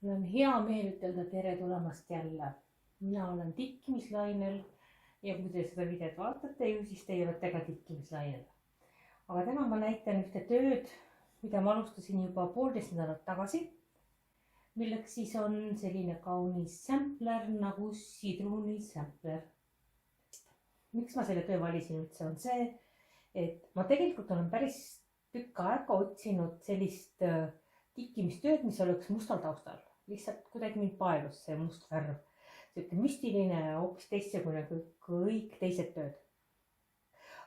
Mul on hea meel ütelda tere tulemast jälle. Mina olen tikkimislainel ja kui te seda videot vaatate, ju siis teie olete ka tikkimislainel. Aga täna ma näitan ühte tööd, mida ma alustasin juba 1,5 nädalat tagasi. Milleks siis on selline kaunis sampler nagu sidrunisampler. Miks ma selle töö valisin üldse on see, et ma tegelikult olen päris tükk aega otsinud sellist tikkimistööd, mis oleks mustal taustal. Lihtsalt kuidagi mind paelus see must värv. Selline müstiline, hoopis teistsugune kui kõik teised tööd.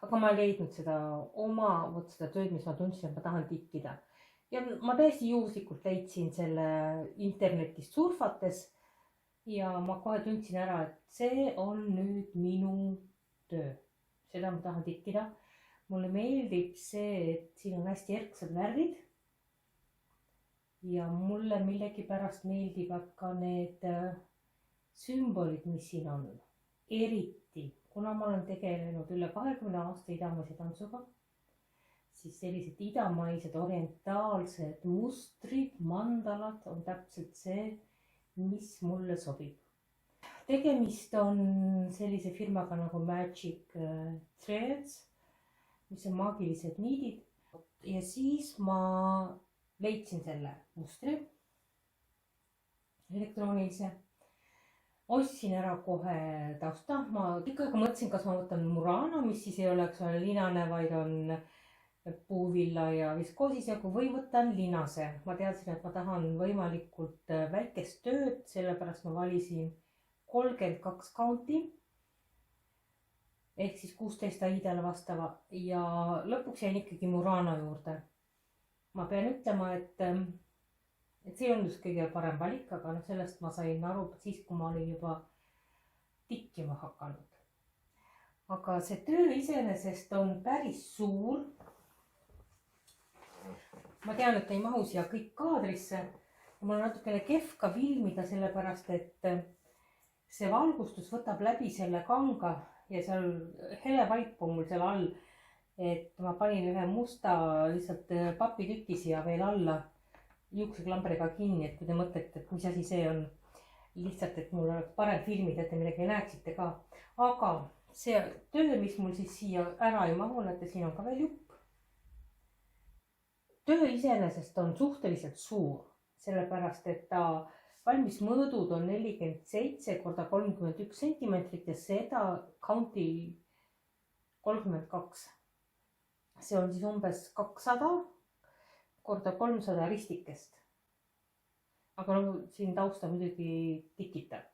Aga ma ei leidnud seda seda tööd, mis ma tundsin, et ma tahan tikkida. Ja ma täiesti juhuslikult leidsin selle internetist surfates ja ma kohe tundsin ära, et see on nüüd minu töö. Seda ma tahan tikkida. Mulle meeldib see, et siin on hästi erksad värvid. Ja mulle millegipärast meeldivad ka need sümbolid, mis siin on. Eriti, kuna ma olen tegelenud üle 20 aasta idamaise tantsuga, siis sellised idamaised orientaalsed mustrid, mandalad on täpselt see, mis mulle sobib. Tegemist on sellise firmaga nagu Magic Threads, mis on maagilised niidid. Ja siis ma leidsin selle mustri elektroonilise. Ostsin ära kohe tausta. Ma ikka mõtlesin, kas ma võtan Murano, mis siis ei oleks linane, vaid on puuvilla ja viskoosisjagu, või võtan linase. Ma teadsin, et ma tahan võimalikult väikest tööd, sellepärast ma valisin 32 kaunti ehk siis 16 aidele vastava ja lõpuks jäin ikkagi Murano juurde. Ma pean ütlema, et see on just kõige parem valik, aga sellest ma sain aru siis, kui ma olin juba tikkima hakanud. Aga see töö iseenesest on päris suur. Ma tean, et ei mahu siia kõik kaadrisse. Mul on natukene kehv ka filmida, sellepärast, et see valgustus võtab läbi selle kanga ja seal hele vaip on mul seal all. Et ma panin ühe musta lihtsalt papitüki siia veel alla juukseklambriga kinni, et kui te mõtlete, et mis asi see on, lihtsalt, et mul oleks parem filmida, et te midagi näeksite ka. Aga see töö, mis mul siis siia ära ei mahu, näete, siin on ka veel jupp. Töö iseenesest on suhteliselt suur, sellepärast, et ta valmis mõõdud on 47 × 31 sentimeetrit ja seda countil 32. See on siis umbes 200 × 300 ristikest. Aga siin tausta muidugi tikitab.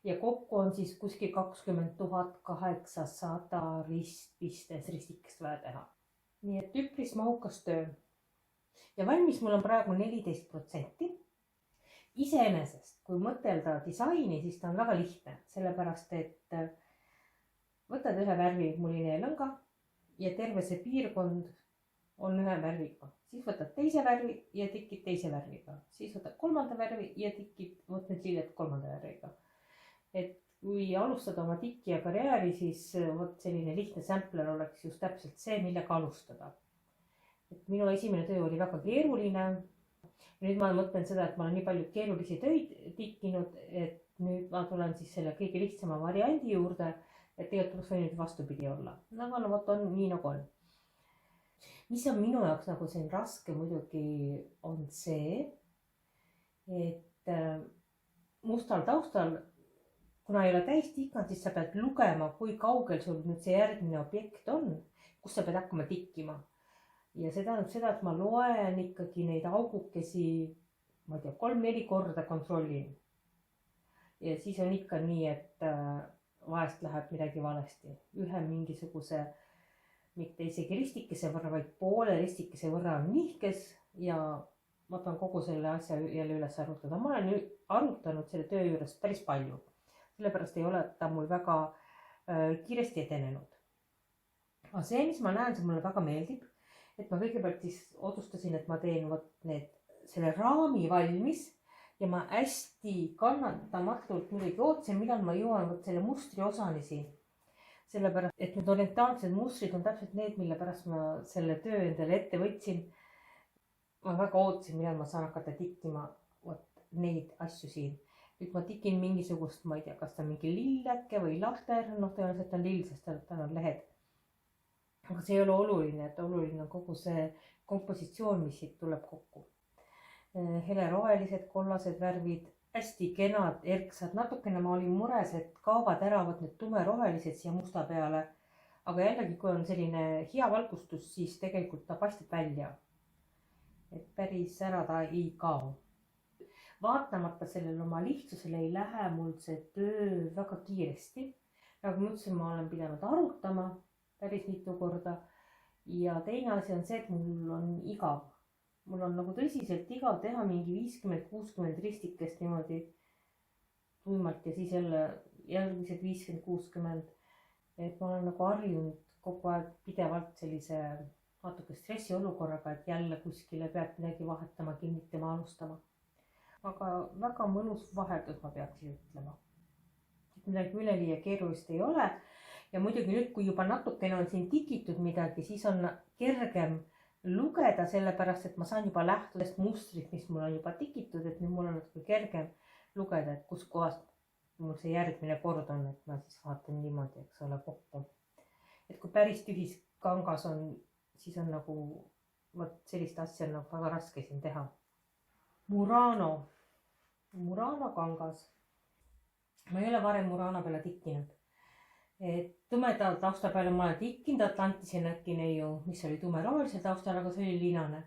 Ja kokku on siis kuskil 20 800 ristpistes ristikest vaja teha. Nii et üpris mahukas töö. Ja valmis mul on praegu 14%. Iseenesest, kui mõtelda disaini, siis ta on väga lihtne. Sellepärast, et võtad ühe värvi mulinee lõnga ja terve see piirkond on ühe värviga. Siis võtad teise värvi ja tikid teise värviga. Siis võtad kolmanda värvi ja tikid võtmed liljad kolmanda värviga. Et kui alustada oma tikkija karjääri, siis selline lihtne sampler oleks just täpselt see, millega alustada. Et minu esimene töö oli väga keeruline. Nüüd ma mõtlen seda, et ma olen nii palju keerulisi töid tikkinud, et nüüd ma tulen siis selle kõige lihtsama variandi juurde, et tegelikult oleks võinud vastupidi olla. Aga on nii nagu on. Mis on minu jaoks nagu siin raske muidugi on see, et mustal taustal, kuna ei ole täis tikanud, siis sa pead lugema, kui kaugel sul nüüd see järgmine objekt on, kus sa pead hakkama tikkima. Ja see tähendab seda, et ma loen ikkagi neid augukesi, ma ei tea, 3-4 korda kontrollin. Ja siis on ikka nii, et vahest läheb midagi valesti. Ühe mingisuguse, mitte isegi ristikese võrra, vaid poole ristikese võrra on nihkes ja ma pean kogu selle asja jälle üles arutada. Ma olen arutanud selle töö juures päris palju. Sellepärast ei ole ta mul väga kiiresti edenenud. Aga see, mis ma näen, see mulle väga meeldib. Et ma kõigepealt siis otsustasin, et ma teen selle raami valmis ja ma hästi kannatamatult muidugi ootsin, millal ma jõuan selle mustri osani siin. Sellepärast, et need orientaalsed mustrid on täpselt need, mille pärast ma selle töö endale ette võtsin. Ma väga ootsin, millal ma saan hakata tikkima neid asju siin. Nüüd ma tikin mingisugust, ma ei tea, kas ta on mingi lilleke või laster, tõenäoliselt on lill, sest tal on lehed. Aga see ei ole oluline, et oluline on kogu see kompositsioon, mis siit tuleb kokku. Helerohelised, kollased värvid, hästi kenad, erksad, natukene ma olin mures, et kaovad ära need tumerohelised siia musta peale. Aga jällegi, kui on selline hea valgustus, siis tegelikult ta paistab välja. Et päris ära ta ei kao. Vaatamata sellele oma lihtsusele ei lähe mul see töö väga kiiresti. Nagu ma ütlesin, ma olen pidanud arutama päris mitu korda. Ja teine asi on see, et mul on igav. Mul on nagu tõsiselt igav teha mingi 50-60 ristikest niimoodi tuimalt ja siis järgmised 50-60. Et ma olen nagu harjunud kogu aeg pidevalt sellise natuke stressi olukorraga, et jälle kuskile peab midagi vahetama, kinnitama, alustama. Aga väga mõnus vaheldus, ma peaksin ütlema. Midagi üleliia keerulist ei ole. Ja muidugi nüüd, kui juba natukene on siin tikitud midagi, siis on kergem lugeda, sellepärast, et ma saan juba lähtudest mustrit, mis mul on juba tikitud, et nüüd mul on natuke kergem lugeda, et kus kohast mul see järgmine kord on, et ma siis vaatan niimoodi, eks ole, kokku. Et kui päris tühis kangas on, siis on nagu, sellist asja on nagu väga raske siin teha. Murano kangas. Ma ei ole varem Murano peale tikkinud. Tumeda tausta peale ma olen tikkinud Atlantise näkkineiu, mis oli tumerohelisel taustal, aga see oli linane.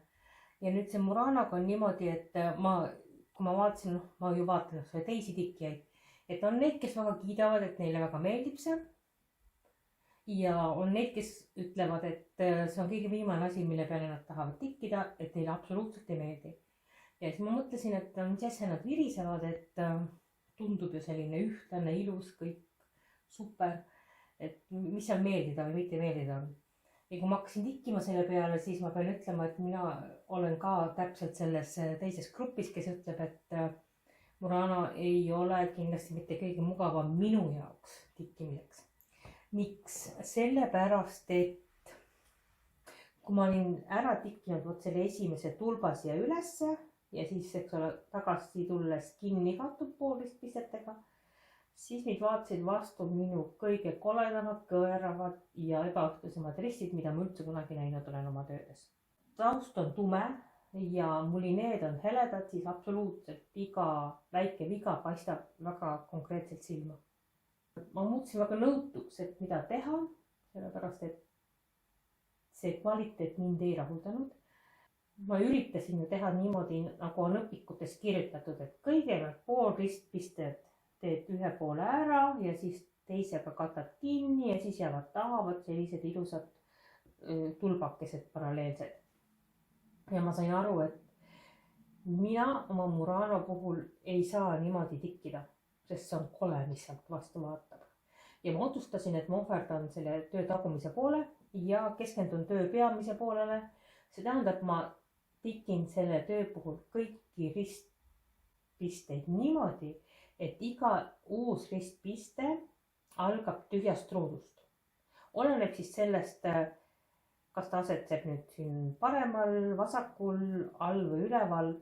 Ja nüüd see Muranoga on niimoodi, et kui ma vaatasin, ma ju vaatan teisi tikkijaid, et on neid, kes väga kiidavad, et neile väga meeldib see. Ja on neid, kes ütlevad, et see on kõige viimane asi, mille peale nad tahavad tikkida, et neile absoluutselt ei meeldi. Ja siis ma mõtlesin, et mis asja nad virisevad, et tundub ju selline ühtlane, ilus, kõik super, et mis seal meeldida või mitte meeldida on. Ja kui ma hakkasin tikkima selle peale, siis ma pean ütlema, et mina olen ka täpselt selles teises grupis, kes ütleb, et Murano ei ole kindlasti mitte kõige mugavam minu jaoks tikkimiseks. Miks? Sellepärast, et kui ma olin ära tikkinud selle esimese tulba siia ülesse ja siis, eks ole, tagasi tulles kinni katud poolist pistetega, siis mind vaatasid vastu minu kõige koledamad, kõveravad ja ebaõhtusemad ristid, mida ma üldse kunagi näinud olen oma töödes. Taust on tume ja mulineed on heledad, siis absoluutselt iga väike viga paistab väga konkreetselt silma. Ma muutsin väga nõutuks, et mida teha, sellepärast, et see kvaliteet mind ei rahuldanud. Ma üritasin ju teha niimoodi, nagu on õpikutes kirjutatud, et kõigepealt pool ristpisted teed ühe poole ära ja siis teisega katad kinni ja siis jäävad tahavad sellised ilusad tulbakesed paralleelsed. Ja ma sain aru, et mina oma Murano puhul ei saa niimoodi tikkida, sest see on kole, mis sealt vastu vaatab. Ja ma otsustasin, et ma ohverdan selle töö tagumise poole ja keskendun töö peamise poolele. See tähendab, ma tikin selle töö puhul kõiki ristpisteid niimoodi, et iga uus ristpiste algab tühjast ruudust. Oleneb siis sellest, kas ta asetseb nüüd siin paremal, vasakul, all või üleval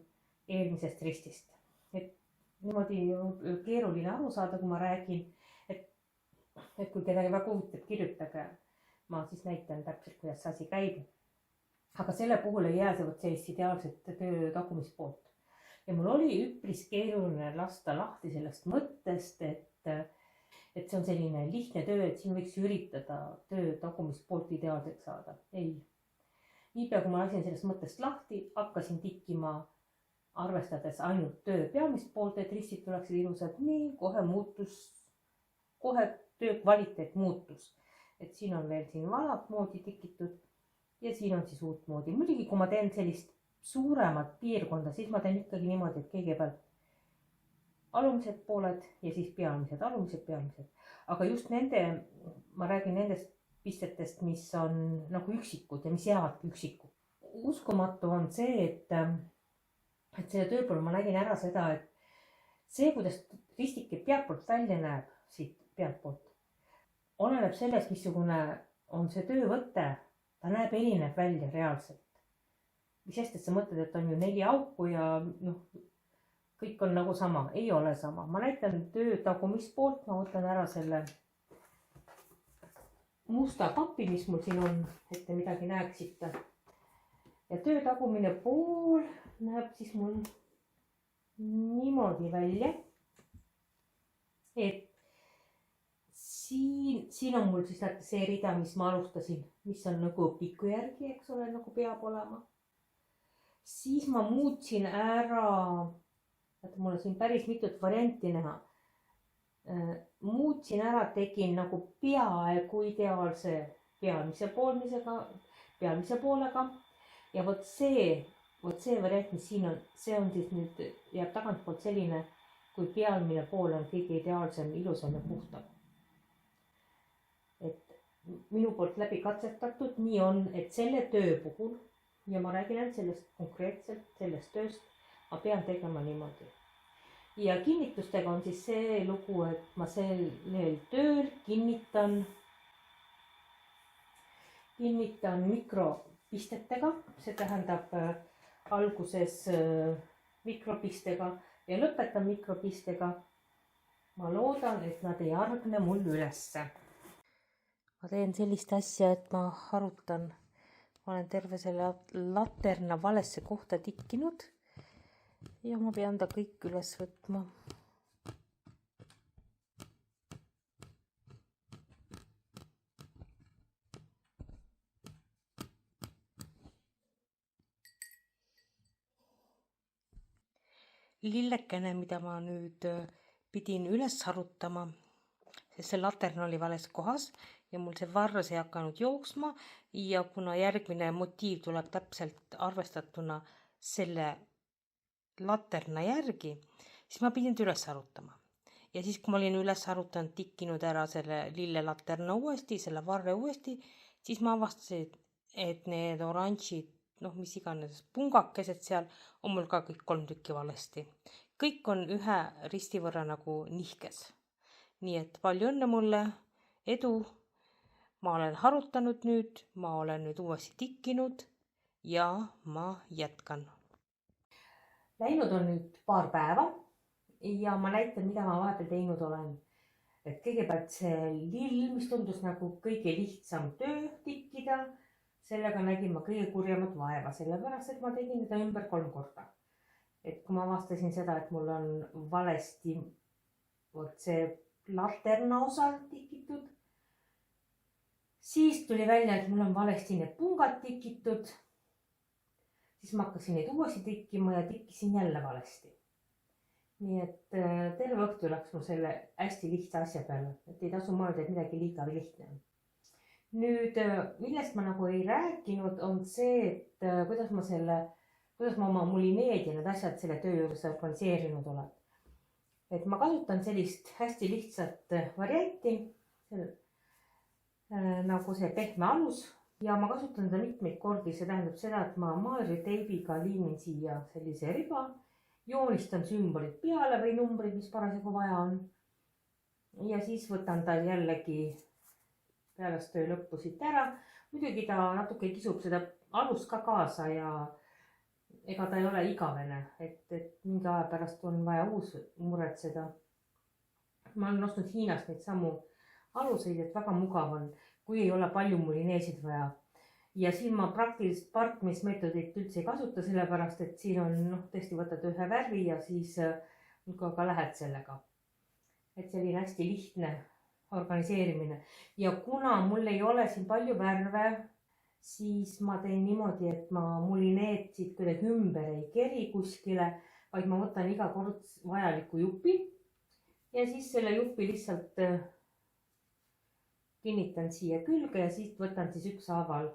eelmisest ristist. Et niimoodi keeruline aru saada, kui ma räägin, et kui kedagi väga huvitab, kirjutage, ma siis näitan täpselt, kuidas see asi käib. Aga selle puhul ei jää sellist ideaalset töö tagumispoolt. Ja mul oli üpris keeruline lasta lahti sellest mõttest, et see on selline lihtne töö, et siin võiks üritada töö tagumispoolt ideaalseks saada. Ei. Niipea kui ma lasin sellest mõttest lahti, hakkasin tikkima arvestades ainult töö peamist poolt, et ristid tuleksid ilusad. Nii, kohe töö kvaliteet muutus. Et siin on veel siin vanat moodi tikitud ja siin on siis uut moodi. Muidugi, kui ma teen sellist suuremat piirkonda, siis ma teen ikkagi niimoodi, et kõigepealt alumised pooled ja siis peamised, alumised, peamised. Aga just ma räägin nendest pistetest, mis on nagu üksikud ja mis jäävadki üksikud. Uskumatu on see, et selle töö puhul ma nägin ära seda, et see, kuidas ristike pealtpoolt välja näeb, siit pealtpoolt, oleneb sellest, missugune on see töövõte. Ta näeb erinev välja reaalselt. Mis hästi, et sa mõtled, et on ju 4 auku ja kõik on nagu sama, ei ole sama. Ma näitan töö tagumist poolt, ma võtan ära selle musta kapi, mis mul siin on, et te midagi näeksite. Ja töö tagumine pool näeb siis mul niimoodi välja, et siin on mul siis see rida, mis ma alustasin, mis on nagu õpiku järgi, eks ole, nagu peab olema. Siis ma muutsin ära, mul on siin päris mitut varianti näha. Muutsin ära, tegin nagu peaaegu ideaalse pealmise poolega ja vot see variant, mis siin on, see on siis nüüd jääb tagantpoolt selline, kui pealmine pool on kõige ideaalsem, ilusam ja puhtam. Et minu poolt läbi katsetatud nii on, et selle töö puhul, ja ma räägin ainult sellest konkreetselt, sellest tööst, ma pean tegema niimoodi. Ja kinnitustega on siis see lugu, et ma sellel tööl kinnitan mikropistetega, see tähendab alguses mikropistega ja lõpetan mikropistega. Ma loodan, et nad ei argne mul ülesse. Ma teen sellist asja, et ma harutan, ma olen terve selle laterna valesse kohta tikkinud ja ma pean ta kõik üles võtma. Lillekene, mida ma nüüd pidin üles harutama, sest see latern oli vales kohas ja mul see varras ei hakanud jooksma ja kuna järgmine motiiv tuleb täpselt arvestatuna selle laterna järgi, siis ma pidin üles harutama. Ja siis, kui ma olin üles harutanud, tikkinud ära selle lille laterna uuesti, selle varre uuesti, siis ma avastasin, et need oranžid, mis iganes pungakesed seal on mul ka kõik 3 tükki valesti. Kõik on ühe risti võrra nagu nihkes. Nii et palju õnne mulle, edu. Ma olen harutanud nüüd, ma olen nüüd uuesti tikkinud ja ma jätkan. Läinud on nüüd paar päeva ja ma näitan, mida ma vahepeal teinud olen. Et kõigepealt see lill, mis tundus nagu kõige lihtsam töö tikkida, sellega nägin ma kõige kurjemat vaeva, sellepärast, et ma tegin seda ümber 3 korda. Et kui ma avastasin seda, et mul on valesti see laterna osa tikitud, siis tuli välja, et mul on valesti need pungad tikitud. Siis ma hakkasin neid uuesti tikkima ja tikkisin jälle valesti. Nii et terve õhtu läks mul selle hästi lihtsa asja peale, et ei tasu mõelda, et midagi liiga lihtne on. Nüüd, millest ma nagu ei rääkinud, on see, et kuidas ma oma mulineed ja need asjad selle töö juures organiseerinud olen. Et ma kasutan sellist hästi lihtsat varianti, nagu see pehme alus ja ma kasutan seda mitmeid kordi, see tähendab seda, et ma maariteibiga liimin siia sellise riba, joonistan sümbolid peale või numbrid, mis parasjagu vaja on. Ja siis võtan ta jällegi päevast töö lõppu siit ära. Muidugi ta natuke kisub seda alust ka kaasa ja ega ta ei ole igavene, et mingi aja pärast on vaja uus muretseda. Ma olen ostnud Hiinast neid samu aluseid, et väga mugav on, kui ei ole palju mulineesid vaja. Ja siin ma praktilist parkimismeetodit üldse ei kasuta, sellepärast, et siin on tõesti võtad ühe värvi ja siis ka lähed sellega. Et selline hästi lihtne organiseerimine. Ja kuna mul ei ole siin palju värve, siis ma teen niimoodi, et ma mulineed siit kuidagi ümber ei keri kuskile, vaid ma võtan iga kord vajaliku jupi ja siis selle jupi lihtsalt kinnitan siia külge ja siit võtan siis ükshaaval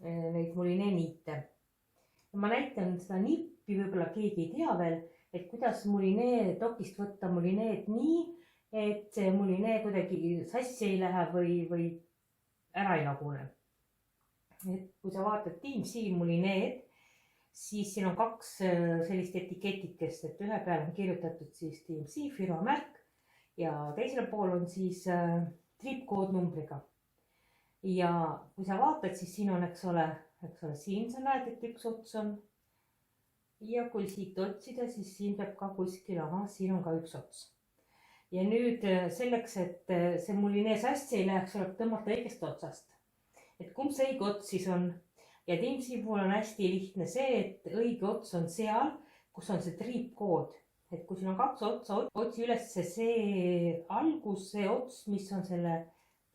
neid mulinee niite. Ma näitan seda nippi, võib-olla keegi ei tea veel, et kuidas mulinee dokist võtta mulineed nii, et see mulinee kuidagi sassi ei lähe või ära ei lagune. Et kui sa vaatad Teamsi mulineed, siis siin on 2 sellist etiketikest, et ühe peal on kirjutatud siis Teamsi firma märk ja teisel pool on siis tripkoodnumbriga. Ja kui sa vaatad, siis siin on, eks ole, siin sa näed, et üks ots on ja kui siit otsida, siis siin peab ka kuskil, siin on ka üks ots. Ja nüüd selleks, et see mulinees hästi ei läheks, tuleb tõmmata õigest otsast. Et kumb see õige ots siis on. Ja Teamsi puhul on hästi lihtne see, et õige ots on seal, kus on see triipkood. Et kui siin on 2 otsa, otsi üles see algus, see ots, mis on selle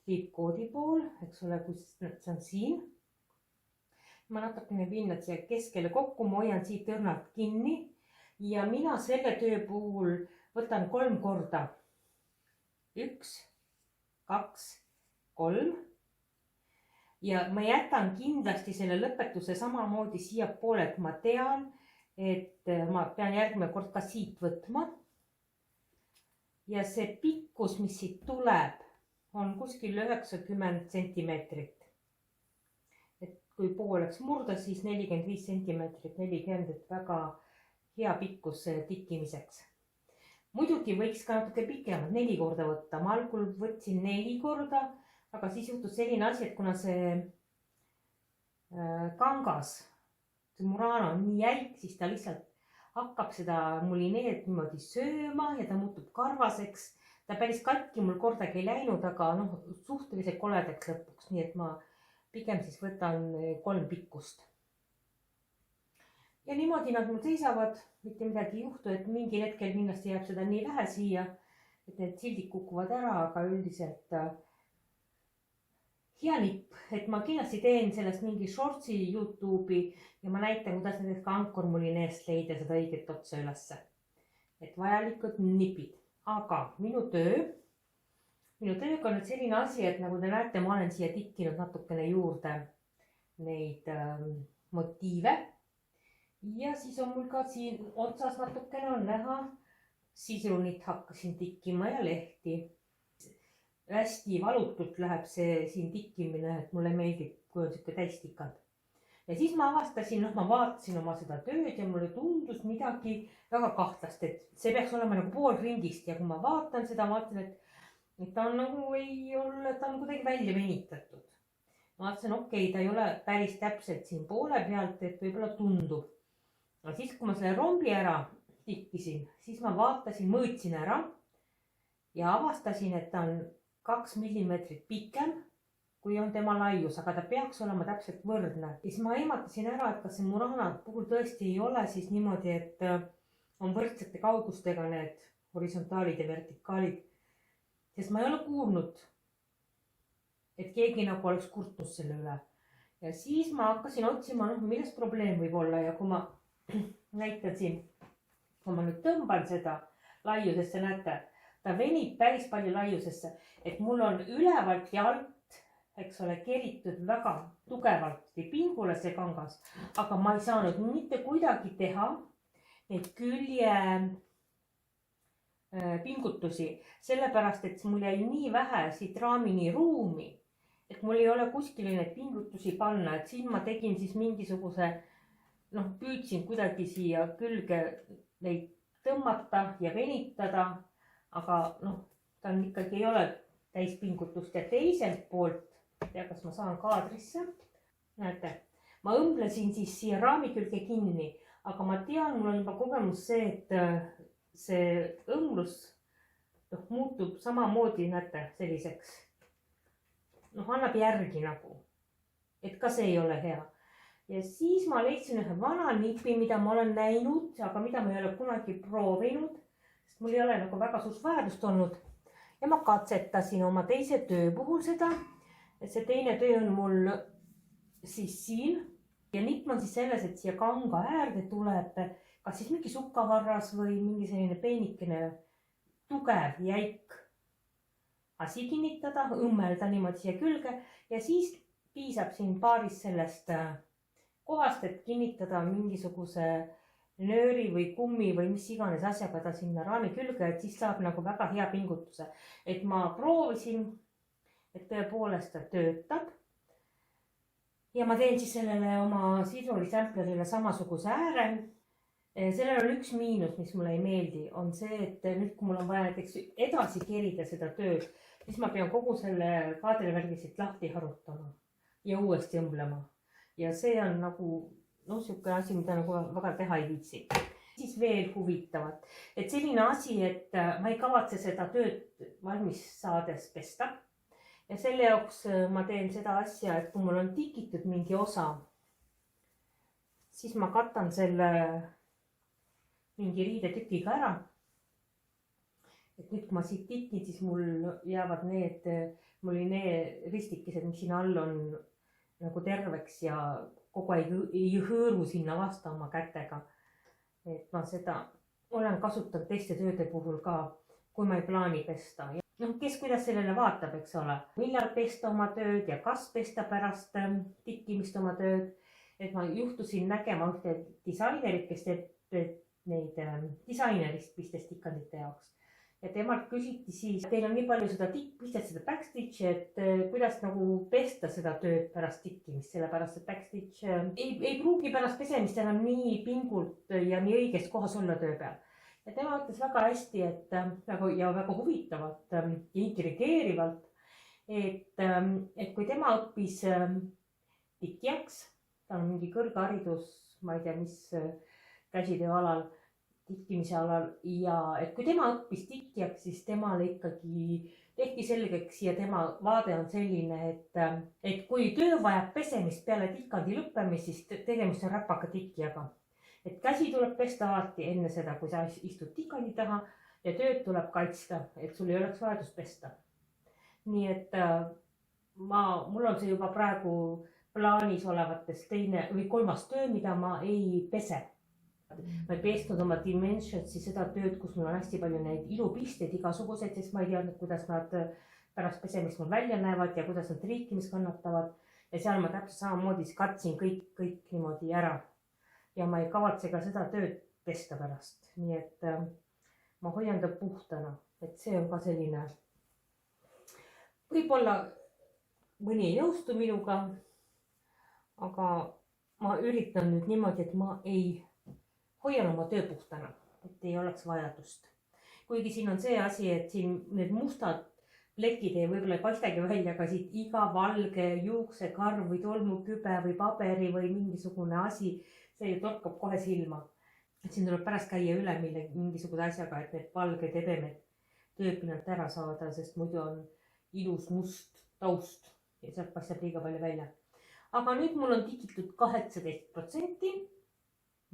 triipkoodi pool, eks ole, kui see on siin. Ma natukene viin nad siia keskele kokku, ma hoian siit õrnalt kinni ja mina selle töö puhul võtan 3 korda. 1, 2, 3. Ja ma jätan kindlasti selle lõpetuse samamoodi siia poole, et ma tean, et ma pean järgmine kord ka siit võtma. Ja see pikkus, mis siit tuleb, on kuskil 90 sentimeetrit. Et kui pooleks murda, siis 45 sentimeetrit, 40, et väga hea pikkus tikkimiseks. Muidugi võiks ka natuke pikemalt 4 korda võtta. Ma algul võtsin 4 korda, aga siis juhtus selline asi, et kuna see kangas, see Murano on nii jäik, siis ta lihtsalt hakkab seda mulineed niimoodi sööma ja ta muutub karvaseks. Ta päris katki mul kordagi ei läinud, aga suhteliselt koledaks lõpuks, nii et ma pigem siis võtan 3 pikkust. Ja niimoodi nad mul seisavad, mitte midagi ei juhtu, et mingil hetkel kindlasti jääb seda nii vähe siia, et need sildid kukuvad ära, aga üldiselt hea nipp, et ma kindlasti teen sellest mingi shortsi YouTube'i ja ma näitan, kuidas näiteks ka ankormulineest leida seda õiget otsa ülesse. Et vajalikud nipid. Aga minu tööga on nüüd selline asi, et nagu te näete, ma olen siia tikkinud natukene juurde neid motiive. Ja siis on mul ka siin otsas natukene on näha sisunit hakkasin tikkima ja lehti. Hästi valutult läheb see siin tikkimine, et mulle meeldib, kui on siuke täistikad. Ja siis ma avastasin, ma vaatasin oma seda tööd ja mulle tundus midagi väga kahtlast, et see peaks olema nagu pool ringist ja kui ma vaatan seda, vaatan, et ta on nagu ei ole, ta on kuidagi välja venitatud. Ma vaatasin, okei, ta ei ole päris täpselt siin poole pealt, et võib-olla tundub. Ja siis, kui ma selle rombi ära tikkisin, siis ma vaatasin, mõõtsin ära ja avastasin, et ta on 2 millimeetrit pikem, kui on tema laius, aga ta peaks olema täpselt võrdne. Ja siis ma ehmatasin ära, et kas see Murano puhul tõesti ei ole siis niimoodi, et on võrdsete kaugustega need horisontaalid ja vertikaalid. Sest ma ei ole kuulnud, et keegi nagu oleks kurtnud selle üle. Ja siis ma hakkasin otsima, milles probleem võib olla ja kui ma näitan siin, kui ma nüüd tõmban seda laiusesse, näete, ta venib päris palju laiusesse, et mul on ülevalt ja alt, eks ole, keritud väga tugevalt pingule see kangas, aga ma ei saanud mitte kuidagi teha neid külje pingutusi, sellepärast, et mul jäi nii vähe siit raamini ruumi, et mul ei ole kuskile neid pingutusi panna, et siin ma tegin siis mingisuguse püüdsin kuidagi siia külge neid tõmmata ja venitada, aga ta on ikkagi ei ole täispingutust ja teiselt poolt, kas ma saan kaadrisse, näete, ma õmblesin siis siia raami külge kinni, aga ma tean, mul on juba kogemus see, et see õmblus muutub samamoodi, näete, selliseks, annab järgi nagu, et ka see ei ole hea. Ja siis ma leidsin ühe vana nipi, mida ma olen näinud, aga mida ma ei ole kunagi proovinud, sest mul ei ole nagu väga suurt vajadust olnud. Ja ma katsetasin oma teise töö puhul seda, et see teine töö on mul siis siin. Ja nipp on siis selles, et siia kanga äärde tuleb kas siis mingi sukkavarras või mingi selline peenikene tugev jäik asi kinnitada, õmmelda niimoodi siia külge ja siis piisab siin paaris sellest kohast, et kinnitada mingisuguse nööri või kummi või mis iganes asjaga ta sinna raami külge, et siis saab nagu väga hea pingutuse. Et ma proovisin, et tõepoolest ta töötab. Ja ma teen siis sellele oma sidurisamplerile samasuguse ääre. Sellel on üks miinus, mis mulle ei meeldi, on see, et nüüd kui mul on vaja näiteks edasi kerida seda tööd, siis ma pean kogu selle kaadrivärgi siit lahti harutama ja uuesti õmblema. Ja see on nagu no siuke asi, mida nagu väga teha ei viitsi. Siis veel huvitavat, et selline asi, et ma ei kavatse seda tööd valmis saades pesta. Ja selle jaoks ma teen seda asja, et kui mul on tikitud mingi osa, siis ma katan selle mingi riidetükiga ära. Et nüüd, kui ma siit tikin, siis mul jäävad mul oli need ristikesed, mis siin all on nagu terveks ja kogu aeg ei hõõru sinna vastu oma kätega. Et ma seda olen kasutanud teiste tööde puhul ka, kui ma ei plaani pesta. No, kes kuidas sellele vaatab, eks ole, millal pesta oma tööd ja kas pesta pärast tikkimist oma tööd. Et ma juhtusin nägema ühte disainerit, kes teeb neid disainerist pistes tikandite jaoks. Ja temalt küsiti siis, teil on nii palju seda pistet, seda backstitch, et kuidas nagu pesta seda tööd pärast tikkimist, sellepärast et backstitch ei pruugi pärast pesemist enam nii pingult ja nii õiges kohas olla töö peal. Ja tema ütles väga hästi, et väga huvitavalt ja intrigeerivalt, et kui tema õppis tikkijaks, tal on mingi kõrgharidus, ma ei tea, mis käsitöö alal, tikkimise alal ja et kui tema õppis tikkijaks, siis temale ikkagi tehti selgeks ja tema vaade on selline, et kui töö vajab pesemist peale tikandi lõppemist, siis tegemist on räpaka tikkijaga. Et käsi tuleb pesta alati enne seda, kui sa istud tikandi taha ja tööd tuleb kaitsta, et sul ei oleks vajadus pesta. Nii et mul on see juba praegu plaanis olevates teine või kolmas töö, mida ma ei pese. Ma ei pestnud oma Dimensionsi seda tööd, kus mul on hästi palju neid ilupisteid igasugused, sest ma ei teadnud, kuidas nad pärast pesemist mul välja näevad ja kuidas nad triikimist kannatavad. Ja seal ma täpselt samamoodi katsin kõik niimoodi ära. Ja ma ei kavatse ka seda tööd pesta pärast. Nii et ma hoian ta puhtana, et see on ka selline. Võib-olla mõni ei nõustu minuga, aga ma üritan nüüd niimoodi, et ma ei hoian oma töö puhtana, et ei oleks vajadust. Kuigi siin on see asi, et siin need mustad plekid ei võib-olla ei paistagi välja, aga siit iga valge juuksekarv või tolmukübe või paberi või mingisugune asi, see ju torkab kohe silma. Et siin tuleb pärast käia üle mingisuguse asjaga, et need valged ebemed tööpinnalt ära saada, sest muidu on ilus must taust ja sealt paistab liiga palju välja. Aga nüüd mul on tikitud 18%.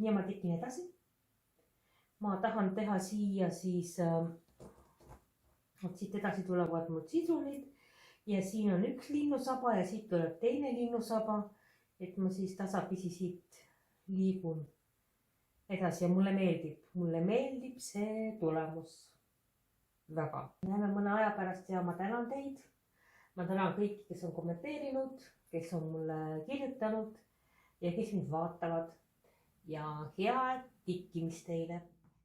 Ja ma tekin edasi. Ma tahan teha siia siis, siit edasi tulevad mul sisulid ja siin on üks linnusaba ja siit tuleb teine linnusaba, et ma siis tasapisi siit liigun edasi ja mulle meeldib see tulemus väga. Näeme mõne aja pärast ja ma tänan teid. Ma tänan kõiki, kes on kommenteerinud, kes on mulle kirjutanud ja kes mind vaatavad. Ja head tikkimist teile!